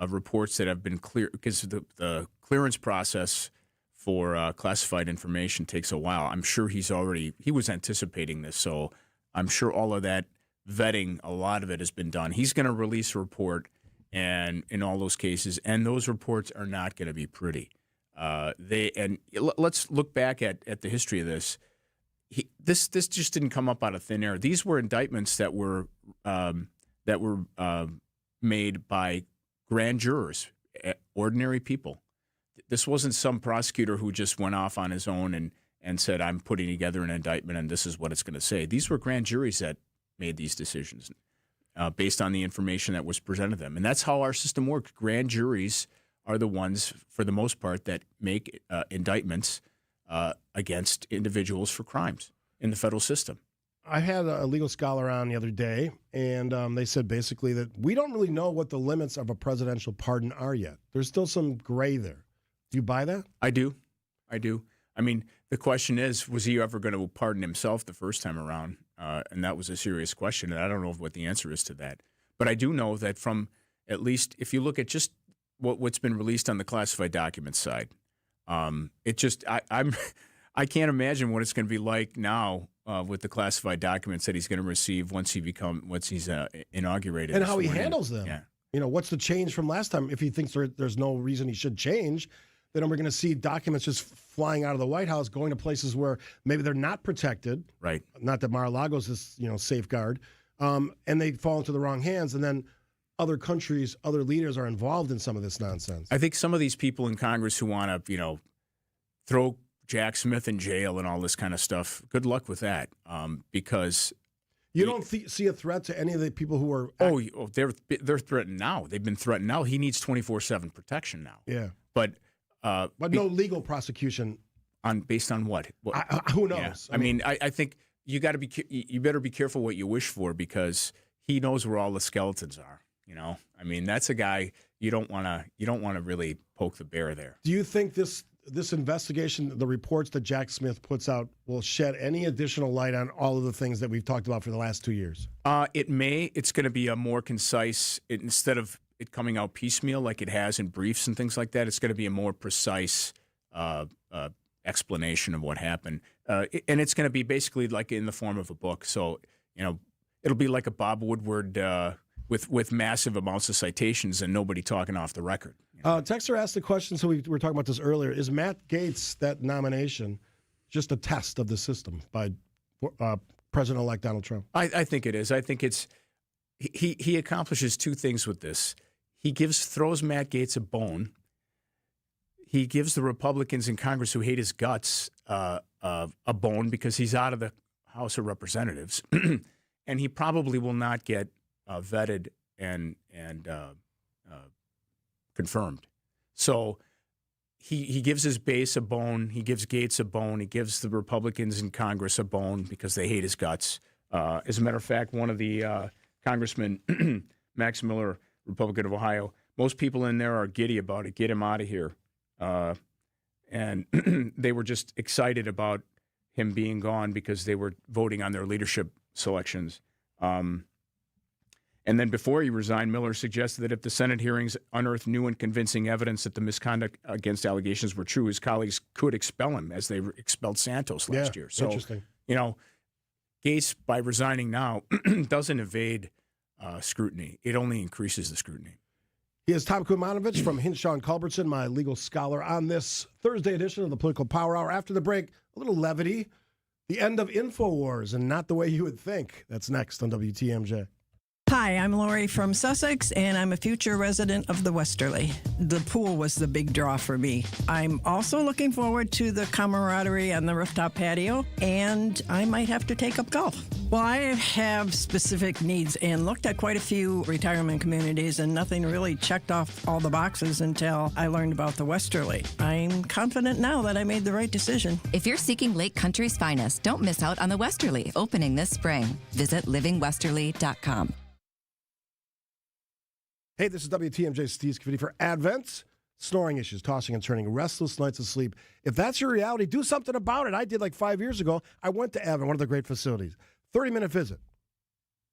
reports that have been clear, because the clearance process for classified information takes a while. I'm sure he was anticipating this, so I'm sure all of that vetting, a lot of it has been done. He's going to release a report, and in all those cases, and those reports are not going to be pretty. Let's look back at the history of this. This just didn't come up out of thin air. These were indictments that were made by grand jurors, ordinary people. This wasn't some prosecutor who just went off on his own and said, "I'm putting together an indictment and this is what it's going to say." These were grand juries that made these decisions based on the information that was presented to them, and that's how our system works. Grand juries are the ones, for the most part, that make indictments against individuals for crimes in the federal system. I had a legal scholar on the other day, and they said basically that we don't really know what the limits of a presidential pardon are yet. There's still some gray there. Do you buy that? I do. I mean, the question is, was he ever going to pardon himself the first time around? And that was a serious question, and I don't know what the answer is to that. But I do know that from, at least if you look at just what's been released on the classified documents side, I can't imagine what it's going to be like now with the classified documents that he's going to receive once he's inaugurated, and how he handles them. Yeah. What's the change from last time? If he thinks there's no reason he should change, then we're going to see documents just flying out of the White House, going to places where maybe they're not protected. Right. Not that Mar-a-Lago's this safeguard, and they fall into the wrong hands, and then other countries, other leaders are involved in some of this nonsense. I think some of these people in Congress who want to, throw Jack Smith in jail and all this kind of stuff, good luck with that, because you don't see a threat to any of the people who are. They're threatened now. They've been threatened now. He needs 24/7 protection now. Yeah, but no legal prosecution based on what? Who knows? Yeah. I mean, I think you better be careful what you wish for, because he knows where all the skeletons are. I mean, that's a guy you don't want to really poke the bear there. Do you think this investigation, the reports that Jack Smith puts out, will shed any additional light on all of the things that we've talked about for the last 2 years? It may. It's going to be a more concise, instead of it coming out piecemeal like it has in briefs and things like that, it's going to be a more precise explanation of what happened. And it's going to be basically like in the form of a book. So, it'll be like a Bob Woodward with massive amounts of citations and nobody talking off the record. Texter asked the question, so we were talking about this earlier. Is Matt Gaetz, that nomination, just a test of the system by President-elect Donald Trump? I think it is. I think it's he accomplishes two things with this. He throws Matt Gaetz a bone. He gives the Republicans in Congress who hate his guts a bone, because he's out of the House of Representatives, and he probably will not get vetted and confirmed. So he gives his base a bone. He gives Gaetz a bone. He gives the Republicans in Congress a bone because they hate his guts. As a matter of fact, one of the Congressman Max Miller, Republican of Ohio, most people in there are giddy about it. Get him out of here. And they were just excited about him being gone because they were voting on their leadership selections. And then before he resigned, Miller suggested that if the Senate hearings unearthed new and convincing evidence that the misconduct against allegations were true, his colleagues could expel him as they expelled Santos last year. So, interesting. Gates, by resigning now, doesn't evade scrutiny. It only increases the scrutiny. He is Tom Kumanovich from Hinshaw and Culbertson, my legal scholar, on this Thursday edition of the Political Power Hour. After the break, a little levity, the end of InfoWars, and not the way you would think. That's next on WTMJ. Hi, I'm Lori from Sussex, and I'm a future resident of the Westerly. The pool was the big draw for me. I'm also looking forward to the camaraderie on the rooftop patio, and I might have to take up golf. Well, I have specific needs and looked at quite a few retirement communities, and nothing really checked off all the boxes until I learned about the Westerly. I'm confident now that I made the right decision. If you're seeking Lake Country's finest, don't miss out on the Westerly, opening this spring. Visit livingwesterly.com. Hey, this is WTMJ Steve Scaffidi for Advent. Snoring issues, tossing and turning, restless nights of sleep. If that's your reality, do something about it. I did like 5 years ago. I went to Advent, one of the great facilities. 30-minute visit.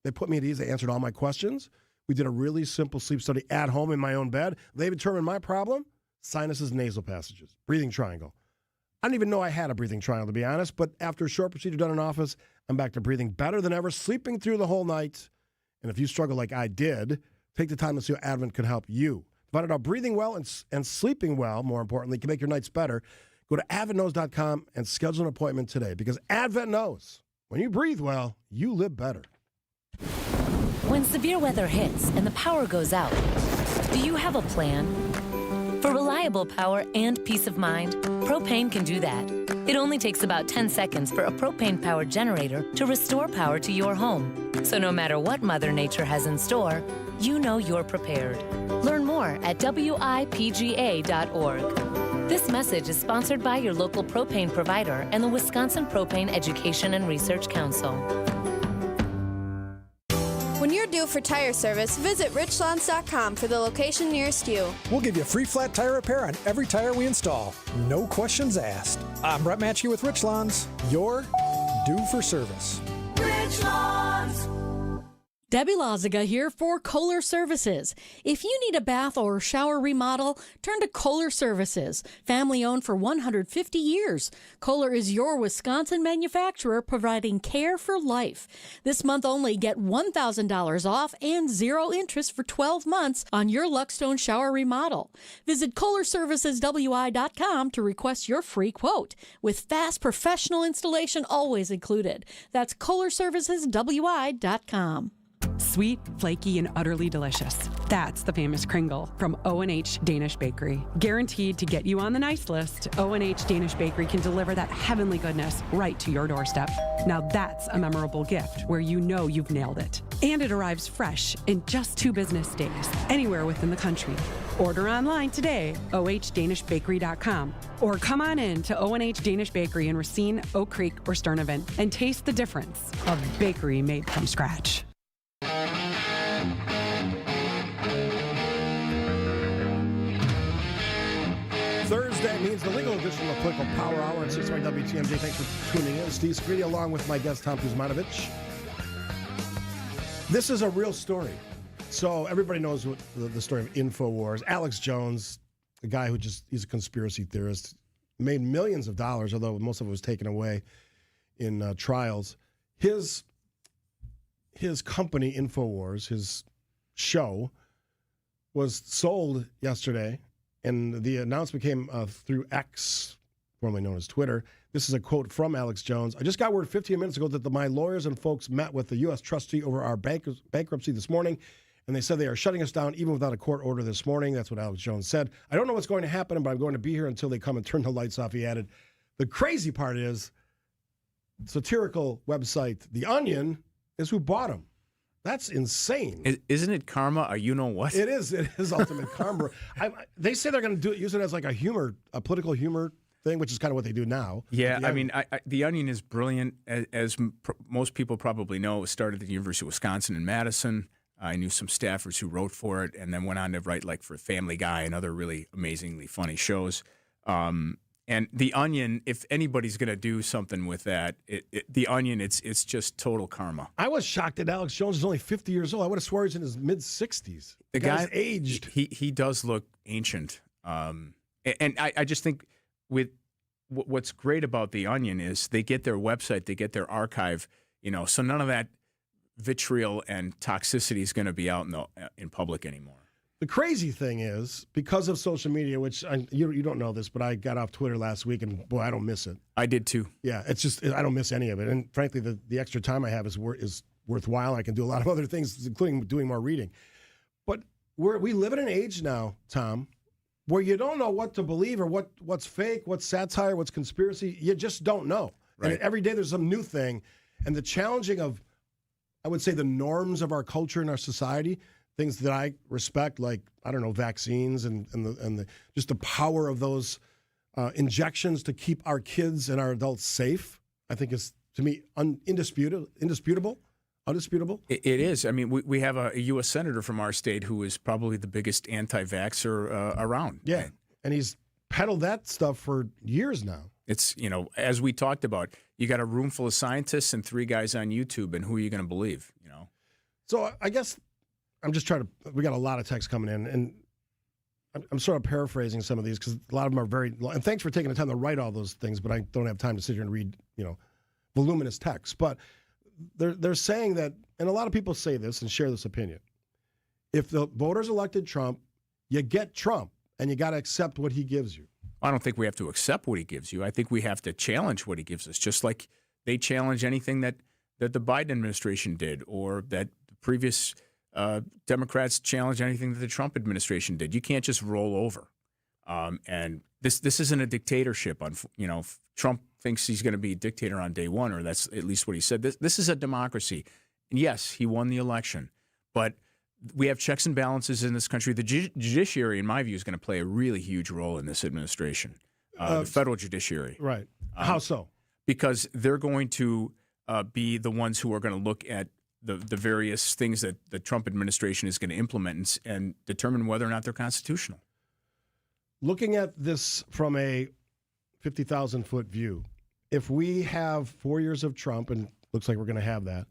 They put me at ease. They answered all my questions. We did a really simple sleep study at home in my own bed. They determined my problem, sinuses, nasal passages, breathing triangle. I didn't even know I had a breathing triangle, to be honest, but after a short procedure done in office, I'm back to breathing better than ever, sleeping through the whole night. And if you struggle like I did, take the time to see how Advent can help you. To find out how breathing well and sleeping well, more importantly, can make your nights better, go to adventknows.com and schedule an appointment today, because Advent knows when you breathe well, you live better. When severe weather hits and the power goes out, do you have a plan? For reliable power and peace of mind, propane can do that. It only takes about 10 seconds for a propane-powered generator to restore power to your home. So no matter what Mother Nature has in store, you know you're prepared. Learn more at WIPGA.org. This message is sponsored by your local propane provider and the Wisconsin Propane Education and Research Council. When you're due for tire service, visit richlands.com for the location nearest you. We'll give you free flat tire repair on every tire we install. No questions asked. I'm Brett Matchke with Richlands. You're due for service. Richlands. Debbie Lazaga here for Kohler Services. If you need a bath or shower remodel, turn to Kohler Services. Family owned for 150 years. Kohler is your Wisconsin manufacturer providing care for life. This month only, get $1,000 off and 0 interest for 12 months on your Luckstone shower remodel. Visit KohlerServicesWI.com to request your free quote, with fast professional installation always included. That's KohlerServicesWI.com. Sweet, flaky, and utterly delicious. That's the famous Kringle from O&H Danish Bakery. Guaranteed to get you on the nice list, O&H Danish Bakery can deliver that heavenly goodness right to your doorstep. Now that's a memorable gift where you know you've nailed it. And it arrives fresh in just 2 business days, anywhere within the country. Order online today, ohndanishbakery.com, or come on in to O&H Danish Bakery in Racine, Oak Creek, or Sturnivan and taste the difference of bakery made from scratch. Thursday means the legal edition of the Political Power Hour at 6:20 WTMJ. Thanks for tuning in. Steve Scaffidi along with my guest, Tom Kuzmanovich. This is a real story. So everybody knows what the story of InfoWars. Alex Jones, a guy who he's a conspiracy theorist, made millions of dollars, although most of it was taken away in trials. His company, InfoWars, his show, was sold yesterday, and the announcement came through X, formerly known as Twitter. This is a quote from Alex Jones. I just got word 15 minutes ago that my lawyers and folks met with the U.S. trustee over our bankruptcy this morning, and they said they are shutting us down even without a court order this morning. That's what Alex Jones said. I don't know what's going to happen, but I'm going to be here until they come and turn the lights off, he added. The crazy part is, satirical website The Onion is who bought him. That's insane. Isn't it karma? Or you know what? It is. It is ultimate karma. They say they're going to use it as like a political humor thing, which is kind of what they do now. Yeah, I mean, The Onion is brilliant. As most people probably know, it started at the University of Wisconsin in Madison. I knew some staffers who wrote for it and then went on to write like for Family Guy and other really amazingly funny shows. And The Onion, if anybody's going to do something with that, The Onion, it's just total karma. I was shocked that Alex Jones is only 50 years old. I would have sworn he's in his mid-60s. The guy's aged. He does look ancient. And I just think with what's great about The Onion is they get their website, they get their archive, so none of that vitriol and toxicity is going to be out in public anymore. The crazy thing is, because of social media, which you don't know this, but I got off Twitter last week, and boy, I don't miss it. I did too. Yeah, it's just I don't miss any of it, and frankly, the extra time I have is worthwhile. I can do a lot of other things, including doing more reading. But we live in an age now, Tom, where you don't know what to believe or what's fake, what's satire, what's conspiracy. You just don't know. Right. And every day there's some new thing, and the challenging of, I would say, the norms of our culture and our society. Things that I respect, like, I don't know, vaccines and just the power of those injections to keep our kids and our adults safe, I think is, to me, undisputable. It is. I mean, we have a U.S. Senator from our state who is probably the biggest anti-vaxxer around. Yeah, and he's peddled that stuff for years now. It's, as we talked about, you got a room full of scientists and 3 guys on YouTube, and who are you going to believe, So I guess I'm just we got a lot of texts coming in, and I'm sort of paraphrasing some of these because a lot of them are very long. And thanks for taking the time to write all those things, but I don't have time to sit here and read, voluminous text. But they're saying that, and a lot of people say this and share this opinion, if the voters elected Trump, you get Trump, and you got to accept what he gives you. I don't think we have to accept what he gives you. I think we have to challenge what he gives us, just like they challenge anything that the Biden administration did, or that the previous Democrats challenge anything that the Trump administration did. You can't just roll over. And this isn't a dictatorship. Trump thinks he's going to be a dictator on day one, or that's at least what he said. This is a democracy. And yes, he won the election, but we have checks and balances in this country. The judiciary, in my view, is going to play a really huge role in this administration, the federal judiciary. Right. How so? Because they're going to be the ones who are going to look at the various things that the Trump administration is going to implement and determine whether or not they're constitutional. Looking at this from a 50,000-foot view, if we have 4 years of Trump, and looks like we're going to have that,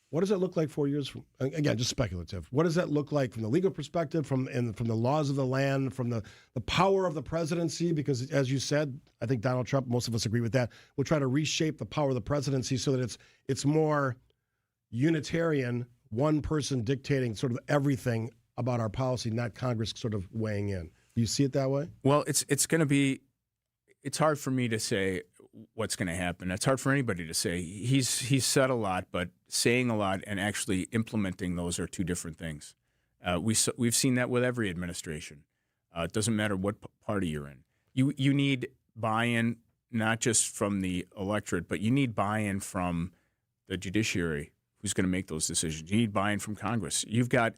what does it look like 4 years from? Again, just speculative. What does that look like from the legal perspective, from the laws of the land, from the power of the presidency? Because as you said, I think Donald Trump, most of us agree with that, will try to reshape the power of the presidency so that it's more unitarian, one person dictating sort of everything about our policy, not Congress sort of weighing in. Do you see it that way? Well, it's going to be. It's hard for me to say what's going to happen. It's hard for anybody to say. He's said a lot, but saying a lot and actually implementing those are two different things. We've seen that with every administration. It doesn't matter what party you're in. You need buy-in not just from the electorate, but you need buy-in from the judiciary, who's going to make those decisions. You need buy-in from Congress. You've got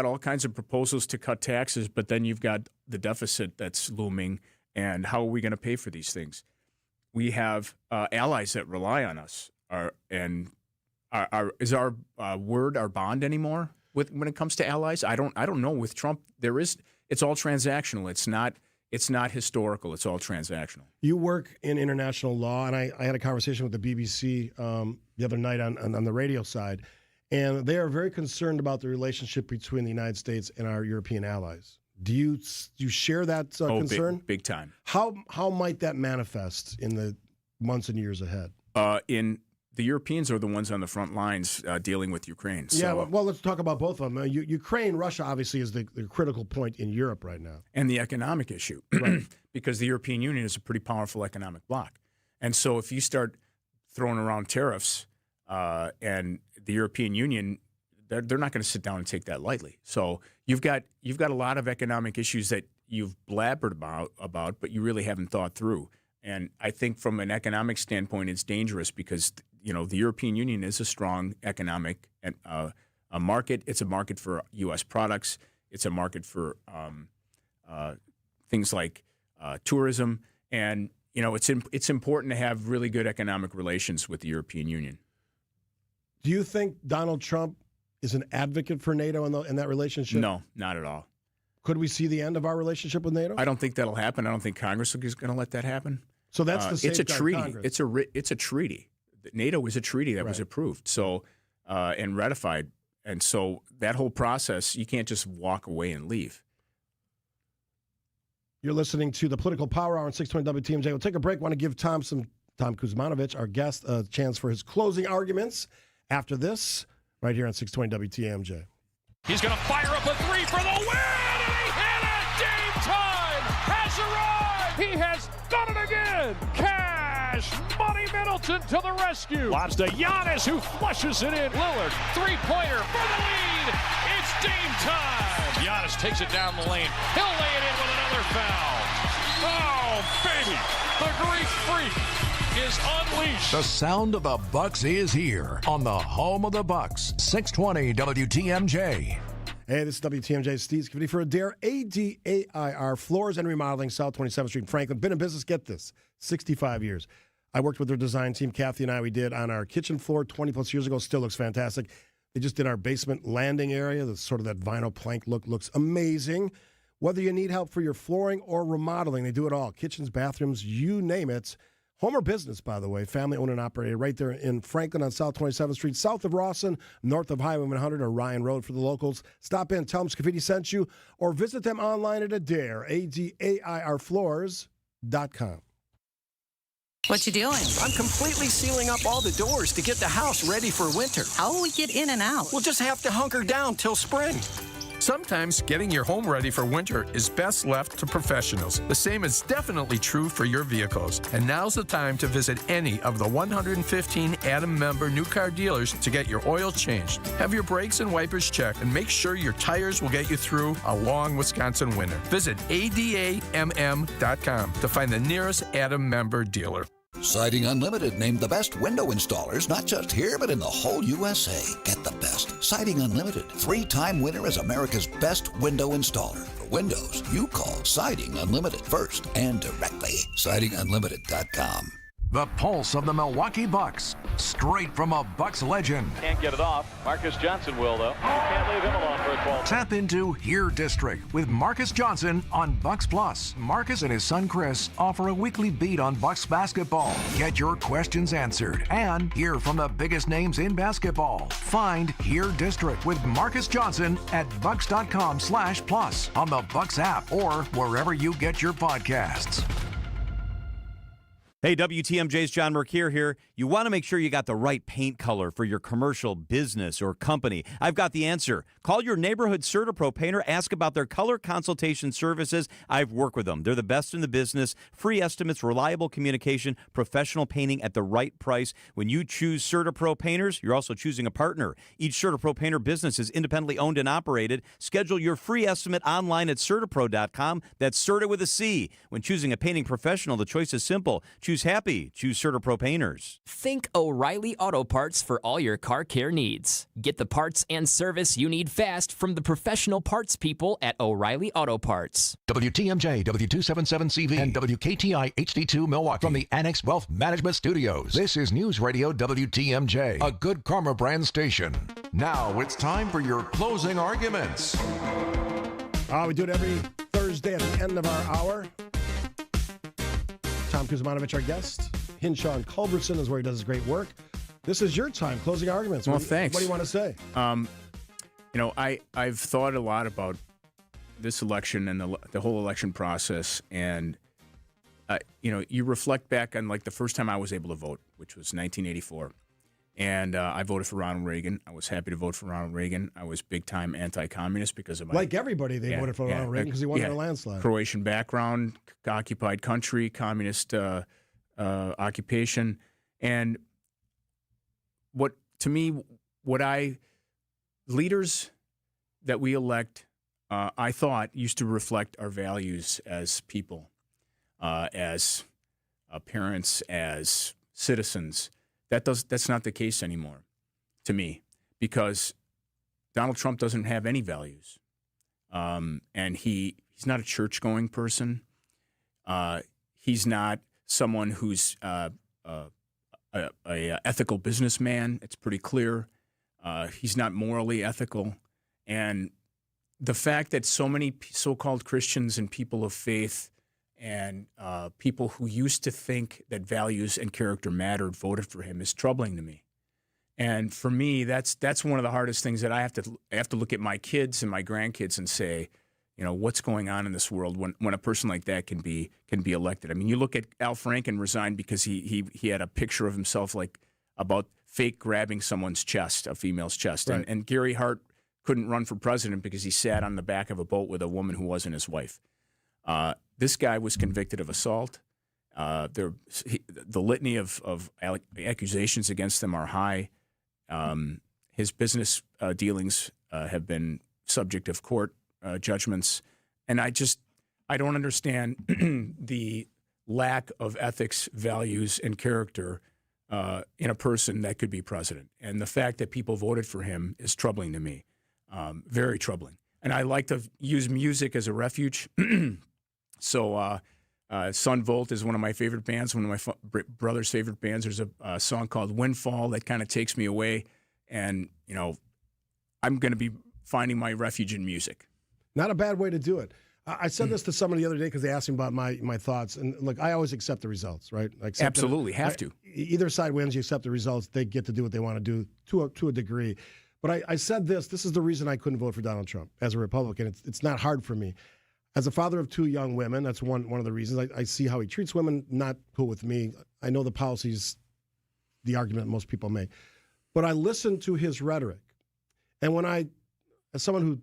all kinds of proposals to cut taxes, but then you've got the deficit that's looming, and how are we going to pay for these things? We have allies that rely on us. Is our word our bond anymore when it comes to allies? I don't know. With Trump, it's all transactional. It's not historical. It's all transactional. You work in international law, and I had a conversation with the BBC the other night on the radio side, and they are very concerned about the relationship between the United States and our European allies. Do you share that concern? Big time. How might that manifest in the months and years ahead? The Europeans are the ones on the front lines dealing with Ukraine. So. Yeah, well, let's talk about both of them. Ukraine, Russia, obviously, is the critical point in Europe right now. And the economic issue, right. Because the European Union is a pretty powerful economic bloc. And so if you start throwing around tariffs and the European Union, they're not going to sit down and take that lightly. So you've got a lot of economic issues that you've blabbered about, but you really haven't thought through. And I think from an economic standpoint, it's dangerous because the European Union is a strong economic a market. It's a market for U.S. products. It's a market for things like tourism, and it's important to have really good economic relations with the European Union. Do you think Donald Trump is an advocate for NATO in that relationship? No, not at all. Could we see the end of our relationship with NATO? I don't think that'll happen. I don't think Congress is going to let that happen. So that's the it's a treaty. Congress. It's a treaty. NATO is a treaty that was approved and ratified, and so that whole process, you can't just walk away and leave. You're listening to the Political Power Hour on 620 WTMJ. We'll take a break. Want to give Tom Kuzmanovic, our guest, a chance for his closing arguments after this, right here on 620 WTMJ. He's going to fire up a three for the win, and he hit it! Game time has arrived! He has done it again! Cash Money Middleton to the rescue! Lobs to Giannis, who flushes it in. Lillard, three-pointer for the lead! It's game time! Giannis takes it down the lane. He'll lay it in with another foul. Oh, baby! The Greek freak is unleashed. The sound of the Bucks is here on the home of the Bucks, 620 WTMJ. Hey, this is WTMJ Steve Scaffidi for Adair, ADAIR Floors and Remodeling, South 27th Street in Franklin. Been in business, get this, 65 years. I worked with their design team, Kathy and I. We did on our kitchen floor 20-plus years ago. Still looks fantastic. They just did our basement landing area. The sort of that vinyl plank look looks amazing. Whether you need help for your flooring or remodeling, they do it all. Kitchens, bathrooms, you name it. Home or business, by the way, family owned and operated right there in Franklin on South 27th Street, south of Rawson, north of Highway 100 or Ryan Road for the locals. Stop in, tell them Scaffidi sent you, or visit them online at Adair, ADAIRfloors.com. What you doing? I'm completely sealing up all the doors to get the house ready for winter. How will we get in and out? We'll just have to hunker down till spring. Sometimes getting your home ready for winter is best left to professionals. The same is definitely true for your vehicles. And now's the time to visit any of the 115 Adam member new car dealers to get your oil changed, have your brakes and wipers checked, and make sure your tires will get you through a long Wisconsin winter. Visit ADAMM.com to find the nearest Adam member dealer. Siding Unlimited named the best window installers, not just here, but in the whole USA. Get the best. Siding Unlimited, 3-time winner as America's best window installer. For windows, you call Siding Unlimited first and directly. SidingUnlimited.com. The pulse of the Milwaukee Bucks, straight from a Bucks legend. Can't get it off. Marcus Johnson will, though. Can't leave him alone for a 12. Tap into Here District with Marcus Johnson on Bucks Plus. Marcus and his son Chris offer a weekly beat on Bucks basketball. Get your questions answered and hear from the biggest names in basketball. Find Here District with Marcus Johnson at bucks.com/plus on the Bucks app or wherever you get your podcasts. Hey, WTMJ's John Mercure here. You want to make sure you got the right paint color for your commercial, business, or company. I've got the answer. Call your neighborhood CertaPro painter. Ask about their color consultation services. I've worked with them. They're the best in the business. Free estimates, reliable communication, professional painting at the right price. When you choose CertaPro painters, you're also choosing a partner. Each CertaPro painter business is independently owned and operated. Schedule your free estimate online at CertaPro.com. That's Certa with a C. When choosing a painting professional, the choice is simple. Choose happy. Choose CertaPro painters. Think O'Reilly Auto Parts for all your car care needs. Get the parts and service you need fast from the professional parts people at O'Reilly Auto Parts. WTMJ, W277CV, and WKTI HD2 Milwaukee from the Annex Wealth Management Studios. This is News Radio WTMJ, a Good Karma brand station. Now it's time for your closing arguments. We do it every Thursday at the end of our hour. Tom Kuzmanovic, our guest. Hinshaw and Culbertson is where he does his great work. This is your time, closing arguments. Well, thanks. What do you want to say? I've thought a lot about this election and the whole election process, and you reflect back on like the first time I was able to vote, which was 1984, and I voted for Ronald Reagan. I was happy to vote for Ronald Reagan. I was big time anti-communist because of my like everybody. They voted for Ronald Reagan because he won in a landslide. Croatian background, occupied country, communist occupation, and leaders that we elect, I thought used to reflect our values as people, as parents, as citizens. That's not the case anymore, to me, because Donald Trump doesn't have any values, and he's not a church-going person. He's not someone who's a ethical businessman. It's pretty clear. He's not morally ethical. And the fact that so many so-called Christians and people of faith and people who used to think that values and character mattered voted for him is troubling to me. And for me, that's one of the hardest things that I have to look at my kids and my grandkids and say, you know, what's going on in this world when a person like that can be elected. I mean, you look at Al Franken resigned because he had a picture of himself like about fake grabbing someone's chest, a female's chest, Right. and Gary Hart couldn't run for president because he sat on the back of a boat with a woman who wasn't his wife. This guy was convicted of assault. The litany of accusations against them are high. His business dealings have been subject of court judgments. And I don't understand the lack of ethics, values, and character in a person that could be president. And the fact that people voted for him is troubling to me, very troubling. And I like to use music as a refuge. So Sun Volt is one of my favorite bands, one of my brother's favorite bands. There's a song called Windfall that kind of takes me away. And, you know, I'm going to be finding my refuge in music. Not a bad way to do it. I said this to somebody the other day because they asked me about my thoughts. And look, I always accept the results, right? Absolutely, have to. Either side wins, you accept the results. They get to do what they want to do to a degree. But I said this is the reason I couldn't vote for Donald Trump as a Republican. It's not hard for me. As a father of two young women, that's one of the reasons. I see how he treats women, not cool with me. I know the policies, the argument most people make. But I listen to his rhetoric. And when as someone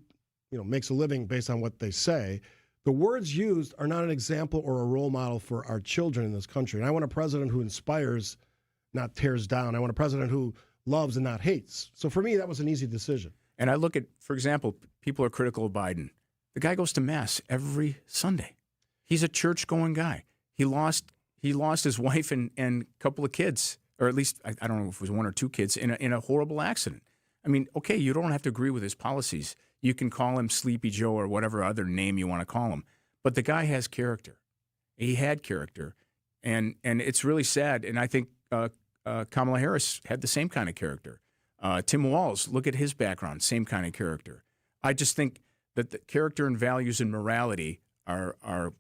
who makes a living based on what they say, the words used are not an example or a role model for our children in this country. And I want a president who inspires, not tears down. I want a president who loves and not hates. So for me, that was an easy decision. And I look at, for example, people are critical of Biden. The guy goes to Mass every Sunday. He's a church-going guy. He lost his wife and a couple of kids, or at least, I don't know if it was one or two kids, in a horrible accident. I mean, okay, you don't have to agree with his policies. You can call him Sleepy Joe or whatever other name you want to call him. But the guy has character. He had character. And it's really sad. And I think Kamala Harris had the same kind of character. Tim Walz, look at his background, same kind of character. I just think that the character and values and morality are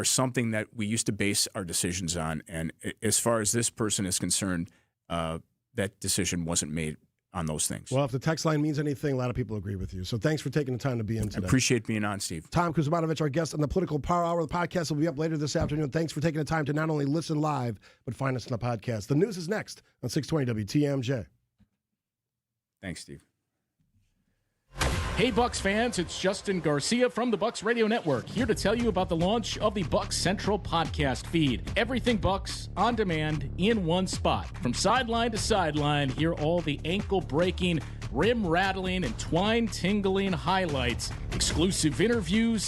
something that we used to base our decisions on. And as far as this person is concerned, that decision wasn't made on those things. Well, if the text line means anything, a lot of people agree with you. So thanks for taking the time to be in today. I appreciate being on, Steve. Tom Kuzmanovich, our guest on the Political Power Hour. The podcast will be up later this afternoon. Thanks for taking the time to not only listen live, but find us on the podcast. The news is next on 620 WTMJ. Thanks, Steve. Hey Bucks fans, it's Justin Garcia from the Bucks Radio Network, here to tell you about the launch of the Bucks Central podcast feed. Everything Bucks, on demand, in one spot. From sideline to sideline, hear all the ankle-breaking, rim-rattling, and twine-tingling highlights, exclusive interviews,